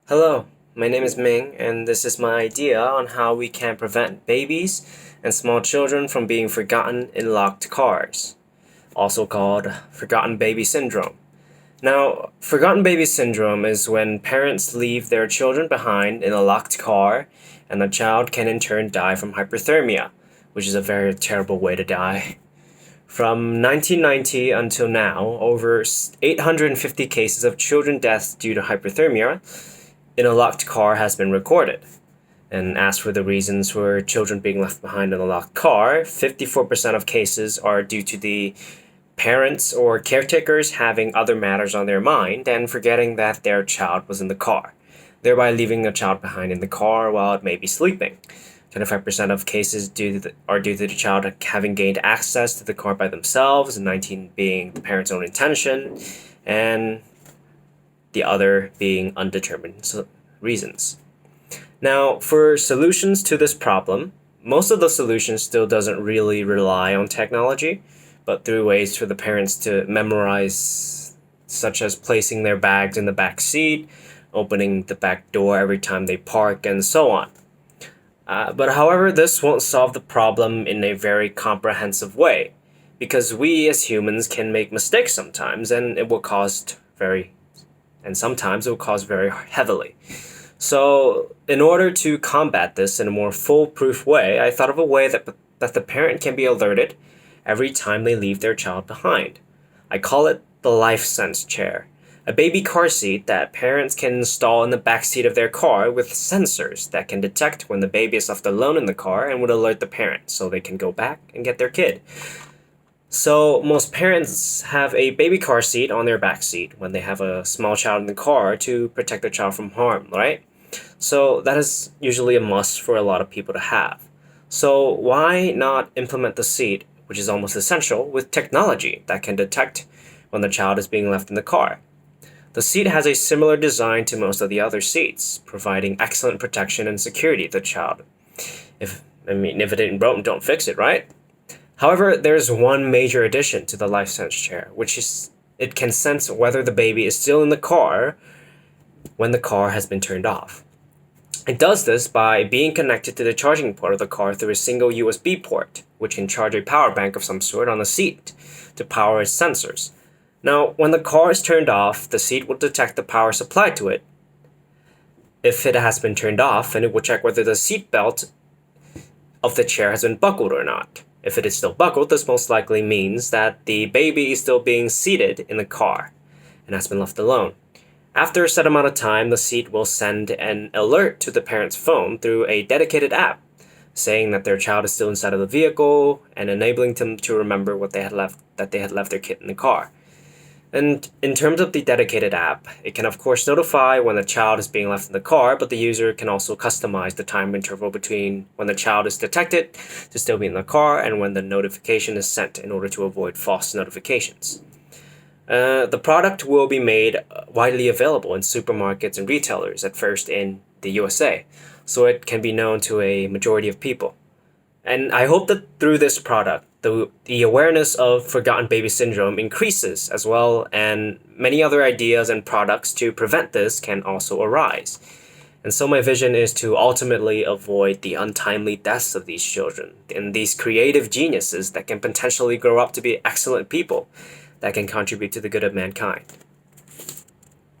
Hello, my name is Ming, and this is my idea on how we can prevent babies and small children from being forgotten in locked cars, also called forgotten baby syndrome. Now, forgotten baby syndrome is when parents leave their children behind in a locked car, and the child can in turn die from hypothermia, which is a very terrible way to die. From 1990 until now, over 850 cases of children deaths due to hypothermia in a locked car has been recorded. And as for the reasons for children being left behind in a locked car, 54% of cases are due to the parents or caretakers having other matters on their mind and forgetting that their child was in the car, thereby leaving the child behind in the car while it may be sleeping. 25% of cases are due to the child having gained access to the car by themselves, and 19 being the parent's own intention, and the other being undetermined reasons. Now, for solutions to this problem, most of the solutions still doesn't really rely on technology, but through ways for the parents to memorize, such as placing their bags in the back seat, opening the back door every time they park, and so on. But however, this won't solve the problem in a very comprehensive way, because we as humans can make mistakes sometimes, and sometimes it will cause very heavily. So, in order to combat this in a more foolproof way, I thought of a way that the parent can be alerted every time they leave their child behind. I call it the Lifesense Chair, a baby car seat that parents can install in the back seat of their car with sensors that can detect when the baby is left alone in the car and would alert the parent so they can go back and get their kid. So, most parents have a baby car seat on their back seat when they have a small child in the car to protect the child from harm, right? So, that is usually a must for a lot of people to have. So, why not implement the seat, which is almost essential, with technology that can detect when the child is being left in the car? The seat has a similar design to most of the other seats, providing excellent protection and security to the child. If it ain't broke, don't fix it, right? However, there's one major addition to the Lifesense Chair, which is it can sense whether the baby is still in the car when the car has been turned off. It does this by being connected to the charging port of the car through a single USB port, which can charge a power bank of some sort on the seat to power its sensors. Now, when the car is turned off, the seat will detect the power supplied to it. If it has been turned off, and it will check whether the seat belt of the chair has been buckled or not. If it is still buckled, this most likely means that the baby is still being seated in the car and has been left alone. After a set amount of time, the seat will send an alert to the parent's phone through a dedicated app, saying that their child is still inside of the vehicle and enabling them to remember that they had left their kid in the car. And in terms of the dedicated app, it can of course notify when the child is being left in the car, but the user can also customize the time interval between when the child is detected to still be in the car and when the notification is sent in order to avoid false notifications. The product will be made widely available in supermarkets and retailers, at first in the USA, so it can be known to a majority of people. And I hope that through this product, the awareness of forgotten baby syndrome increases as well, and many other ideas and products to prevent this can also arise. And so my vision is to ultimately avoid the untimely deaths of these children and these creative geniuses that can potentially grow up to be excellent people that can contribute to the good of mankind.